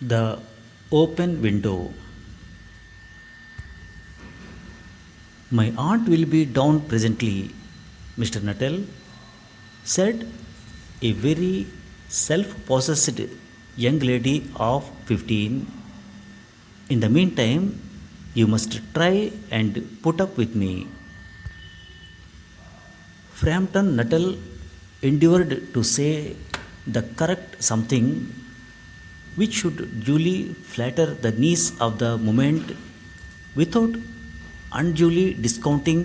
The open window. My aunt will be down presently, Mr. Nuttall said a very self possessed young lady of 15. In the meantime, you must try and put up with me. Frampton Nuttall endeavored to say the correct something which should duly flatter the niece of the moment without unduly discounting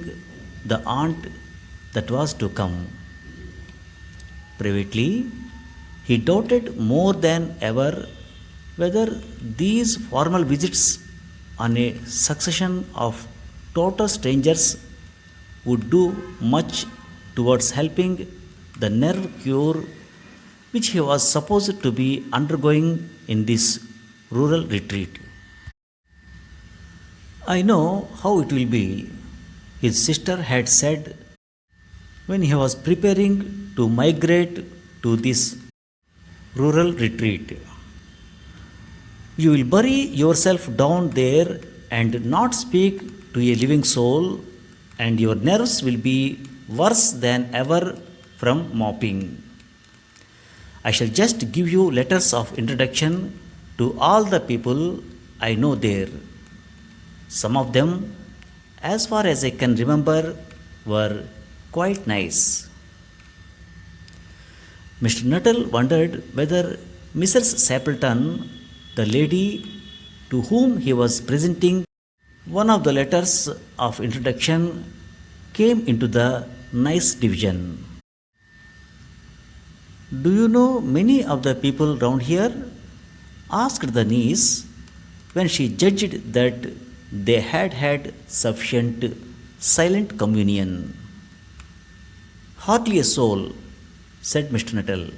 the aunt that was to come. Privately, he doubted more than ever whether these formal visits on a succession of total strangers would do much towards helping the nerve cure which he was supposed to be undergoing in this rural retreat. I know how it will be, his sister had said when he was preparing to migrate to this rural retreat. You will bury yourself down there and not speak to a living soul, and your nerves will be worse than ever from mopping. I shall just give you letters of introduction to all the people I know there. Some of them, as far as I can remember, were quite nice. Mr. Nuttall wondered whether Mrs. Sapleton, the lady to whom he was presenting one of the letters of introduction, came into the nice division. Do you know many of the people round here? Asked the niece when she judged that they had had sufficient silent communion. Hardly a soul, said Mr. Nuttall.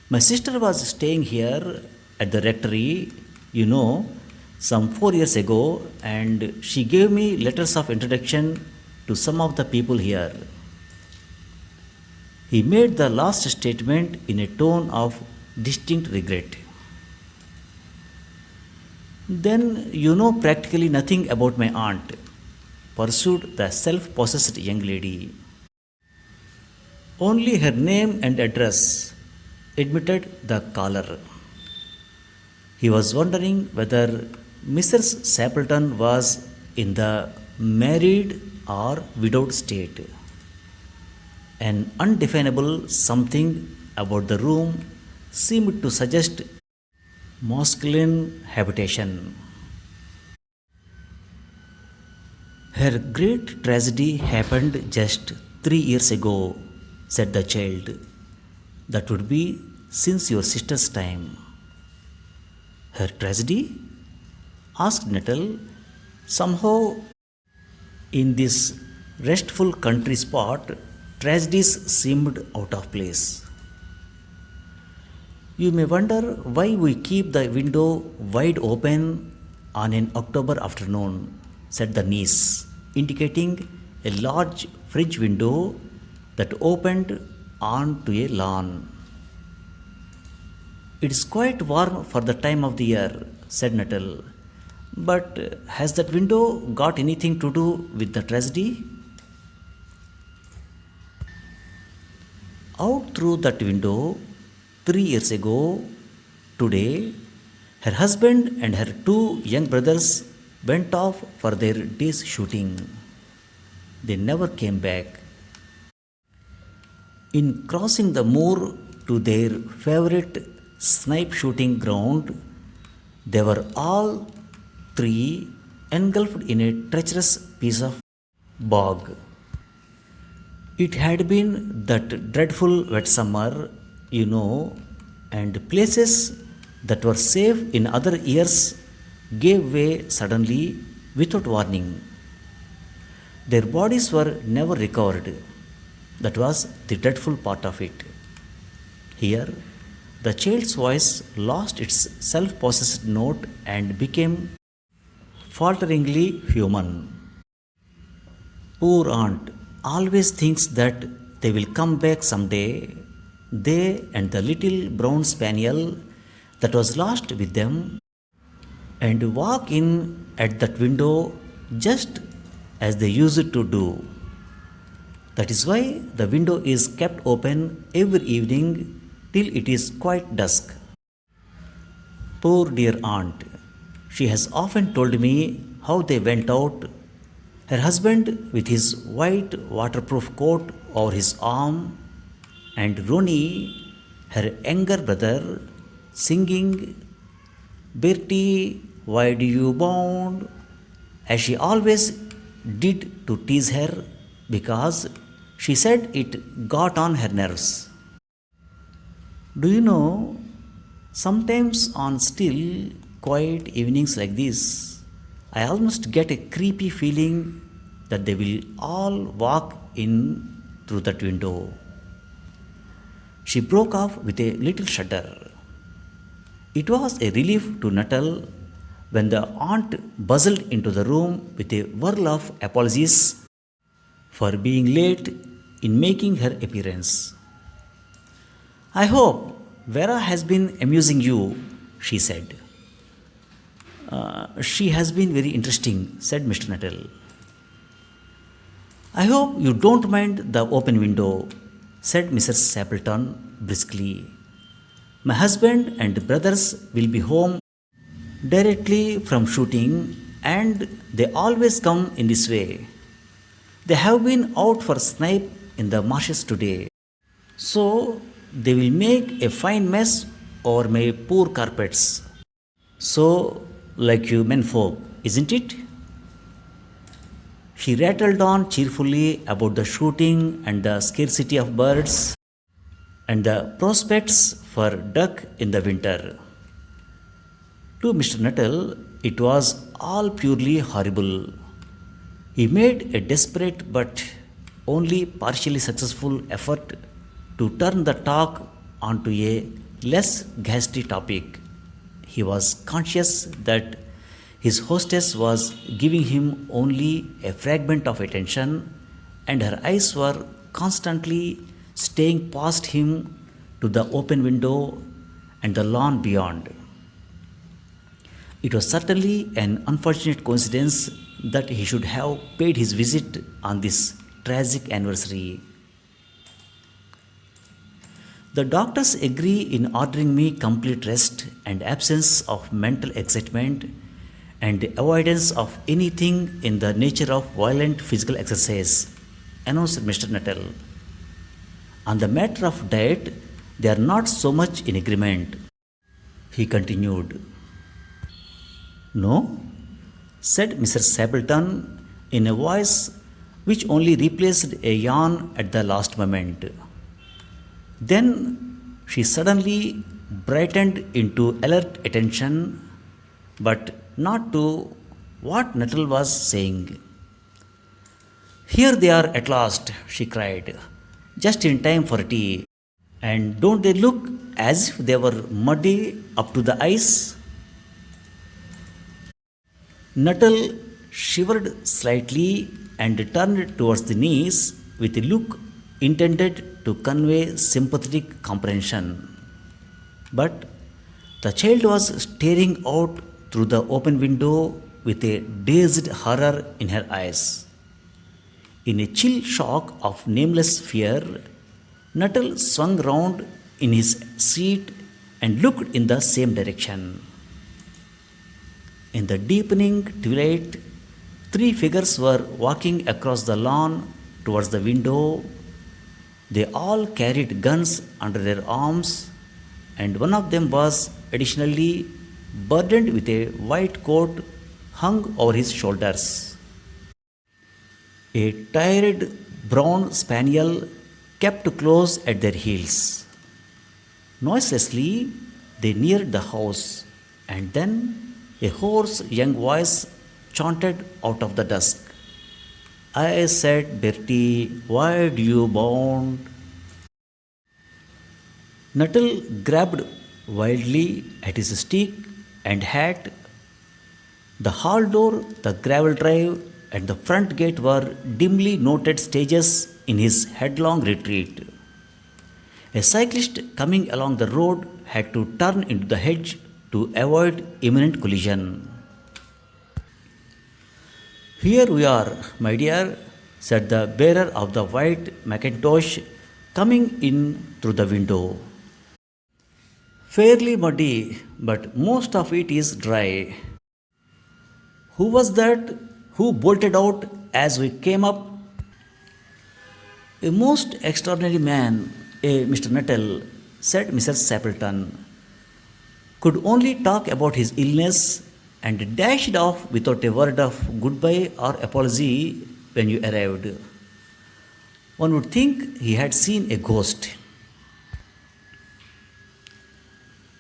My sister was staying here at the rectory, some 4 years ago, and she gave me letters of introduction to some of the people here. He made the last statement in a tone of distinct regret. Then you know practically nothing about my aunt, pursued the self possessed young lady. Only her name and address, admitted the caller. He was wondering whether Mrs. Sapleton was in the married or widowed state. An undefinable something about the room seemed to suggest masculine habitation. Her great tragedy happened just 3 years ago, said the child. That would be since your sister's time. Her tragedy? Asked Nuttall. Somehow, in this restful country spot, tragedies seemed out of place. You may wonder why we keep the window wide open on an October afternoon, said the niece, indicating a large French window that opened on to a lawn. It is quite warm for the time of the year, said Nuttall. But has that window got anything to do with the tragedy? Out through that window, 3 years ago, today, her husband and her 2 young brothers went off for their day's shooting. They never came back. In crossing the moor to their favorite snipe shooting ground, they were all 3 engulfed in a treacherous piece of bog. It had been that dreadful wet summer, and places that were safe in other years gave way suddenly without warning. Their bodies were never recovered. That was the dreadful part of it. Here, the child's voice lost its self possessed note and became falteringly human. Poor aunt always thinks that they will come back someday, they and the little brown spaniel that was lost with them and walk in at that window just as they used to do. That is why the window is kept open every evening till it is quite dusk. Poor dear aunt, she has often told me how they went out, her husband with his white waterproof coat over his arm, and Ronnie, her younger brother, singing, Bertie, why do you bound? As she always did to tease her because she said it got on her nerves. Do you know, sometimes on still, quiet evenings like this, I almost get a creepy feeling that they will all walk in through that window. She broke off with a little shudder. It was a relief to Nuttall when the aunt bustled into the room with a whirl of apologies for being late in making her appearance. I hope Vera has been amusing you, she said. She has been very interesting, said Mr. Nuttall. I hope you don't mind the open window, said Mrs. Stapleton briskly. My husband and brothers will be home directly from shooting and they always come in this way. They have been out for snipe in the marshes today. So they will make a fine mess over my poor carpets. So, like you menfolk, isn't it? She rattled on cheerfully about the shooting and the scarcity of birds and the prospects for duck in the winter. To Mr. Nuttall, it was all purely horrible. He made a desperate but only partially successful effort to turn the talk onto a less ghastly topic. He was conscious that his hostess was giving him only a fragment of attention, and her eyes were constantly staying past him to the open window and the lawn beyond. It was certainly an unfortunate coincidence that he should have paid his visit on this tragic anniversary. The doctors agree in ordering me complete rest and absence of mental excitement and avoidance of anything in the nature of violent physical exercise, announced Mr. Nuttall. On the matter of diet, they are not so much in agreement, he continued. No, said Mrs. Stapleton in a voice which only replaced a yawn at the last moment. Then she suddenly brightened into alert attention, but not to what Nuttall was saying. Here they are at last, she cried, just in time for tea. And don't they look as if they were muddy up to the eyes? Nuttall shivered slightly and turned towards the niece with a look intended to convey sympathetic comprehension. But the child was staring out through the open window with a dazed horror in her eyes. In a chill shock of nameless fear, Nuttall swung round in his seat and looked in the same direction. In the deepening twilight, 3 figures were walking across the lawn towards the window. They all carried guns under their arms, and one of them was additionally burdened with a white coat hung over his shoulders. A tired brown spaniel kept close at their heels. Noiselessly, they neared the house, and then a hoarse young voice chanted out of the dusk, I said, Bertie, why do you bound? Nuttall grabbed wildly at his stick and hat. The hall door, the gravel drive, and the front gate were dimly noted stages in his headlong retreat. A cyclist coming along the road had to turn into the hedge to avoid imminent collision. Here we are, my dear, said the bearer of the white mackintosh, coming in through the window. Fairly muddy, but most of it is dry. Who was that who bolted out as we came up? A most extraordinary man, a Mr. Nuttall, said Mrs. Stapleton, could only talk about his illness and dashed off without a word of goodbye or apology when you arrived. One would think he had seen a ghost.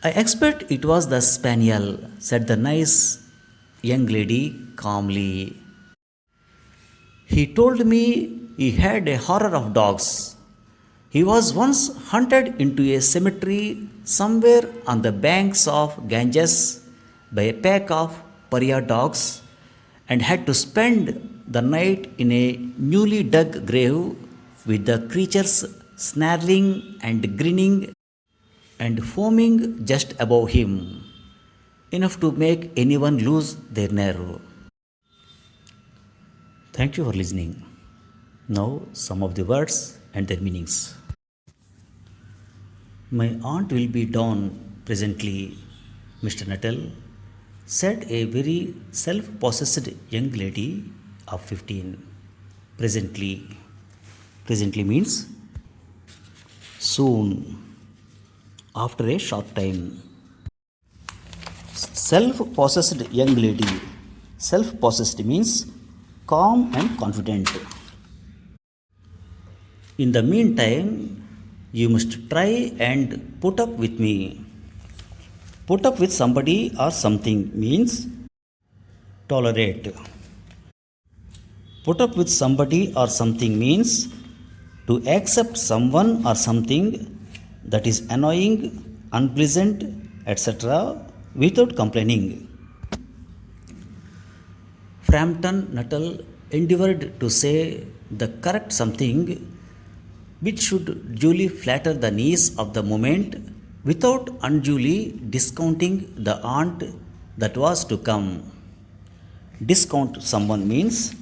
I expect it was the spaniel, said the nice young lady calmly. He told me he had a horror of dogs. He was once hunted into a cemetery somewhere on the banks of Ganges by a pack of pariah dogs and had to spend the night in a newly dug grave with the creatures snarling and grinning and foaming just above him, enough to make anyone lose their nerve. Thank you for listening. Now, some of the words and their meanings. My aunt will be down presently, Mr. Nuttall, said a very self possessed young lady of 15. Presently. Presently means soon, after a short time. Self possessed young lady. Self possessed means calm and confident. In the meantime, you must try and put up with me. Put up with somebody or something means tolerate. Put up with somebody or something means to accept someone or something that is annoying, unpleasant, etc. without complaining. Frampton Nuttall endeavoured to say the correct something which should duly flatter the niece of the moment without unduly discounting the aunt that was to come. Discount someone means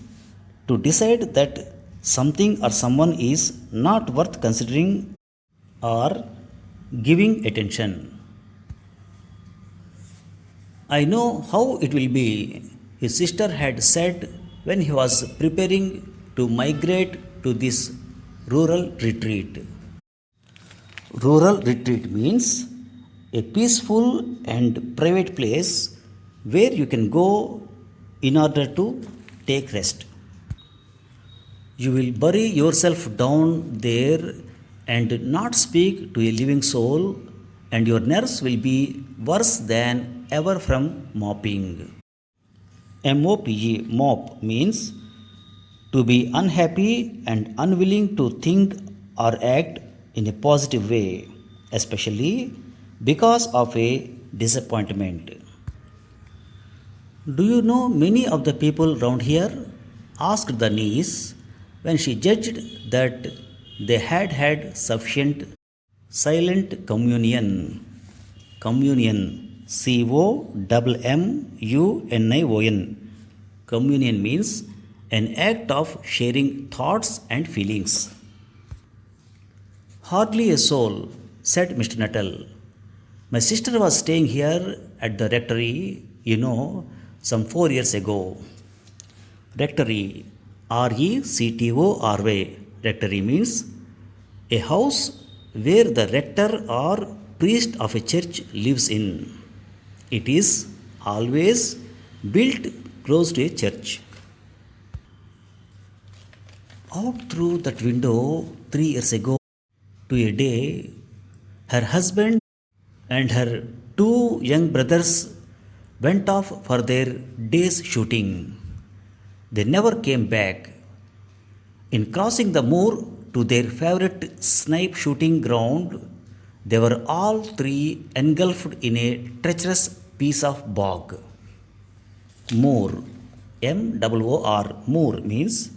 to decide that something or someone is not worth considering or giving attention. I know how it will be, his sister had said when he was preparing to migrate to this rural retreat. Rural retreat means a peaceful and private place where you can go in order to take rest. You will bury yourself down there and not speak to a living soul, and your nerves will be worse than ever from moping. MOPE, mop means to be unhappy and unwilling to think or act in a positive way, especially because of a disappointment. Do you know many of the people round here? Asked the niece when she judged that they had had sufficient silent communion. Communion, COMMUNION. Communion means an act of sharing thoughts and feelings. Hardly a soul, said Mr. Nuttall. My sister was staying here at the rectory, some 4 years ago. Rectory, RECTORY. Rectory means a house where the rector or priest of a church lives in. It is always built close to a church. Out through that window 3 years ago to a day, her husband and her 2 young brothers went off for their day's shooting. They never came back. In crossing the moor to their favorite snipe shooting ground, they were all 3 engulfed in a treacherous piece of bog. Moor, MOOR, moor means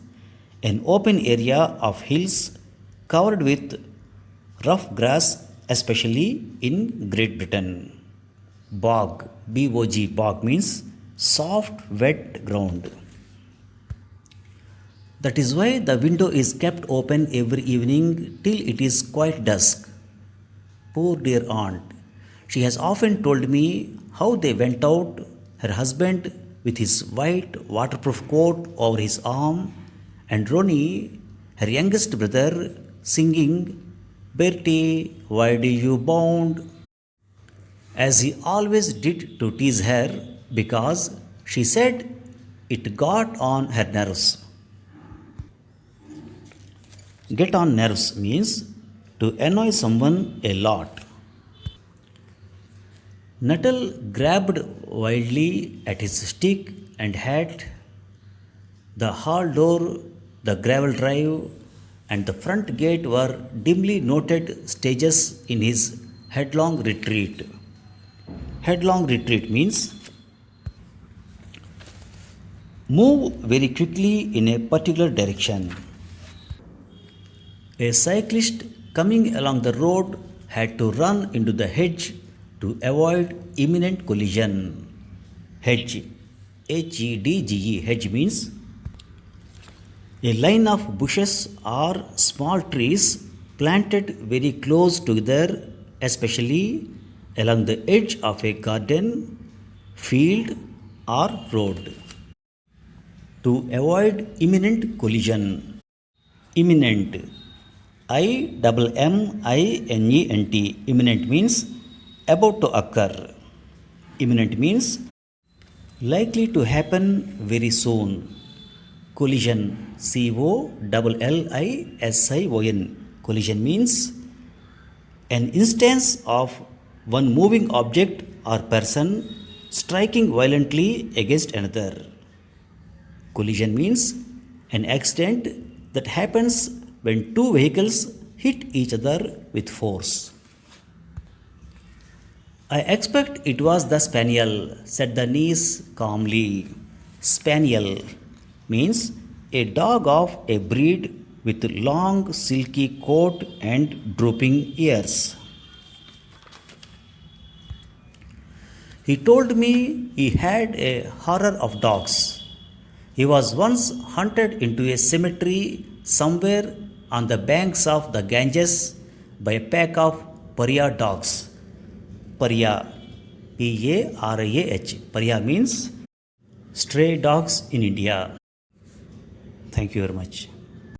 an open area of hills covered with rough grass especially in Great Britain. Bog, B-O-G, bog means soft, wet ground. That is why the window is kept open every evening till it is quite dusk. Poor dear aunt. She has often told me how they went out, her husband with his white waterproof coat over his arm, and Ronnie, her youngest brother, singing, Bertie, why do you bound? As he always did to tease her because she said it got on her nerves. Get on nerves means to annoy someone a lot. Nuttall grabbed wildly at his stick and hat. The hall door, the gravel drive, and the front gate were dimly noted stages in his headlong retreat. Headlong retreat means move very quickly in a particular direction. A cyclist coming along the road had to run into the hedge to avoid imminent collision. Hedge, Hedge, hedge means a line of bushes or small trees planted very close together, especially along the edge of a garden, field, or road. To avoid imminent collision. Imminent, IMMINENT. Imminent means about to occur. Imminent means likely to happen very soon. Collision, COLLISION. Collision means an instance of one moving object or person striking violently against another. Collision means an accident that happens when two vehicles hit each other with force. I expect it was the spaniel, said the niece calmly. Spaniel means a dog of a breed with long silky coat and drooping ears. He told me he had a horror of dogs. He was once hunted into a cemetery somewhere on the banks of the Ganges by a pack of pariah dogs. Pariah, Parah. Pariah means stray dogs in India. Thank you very much.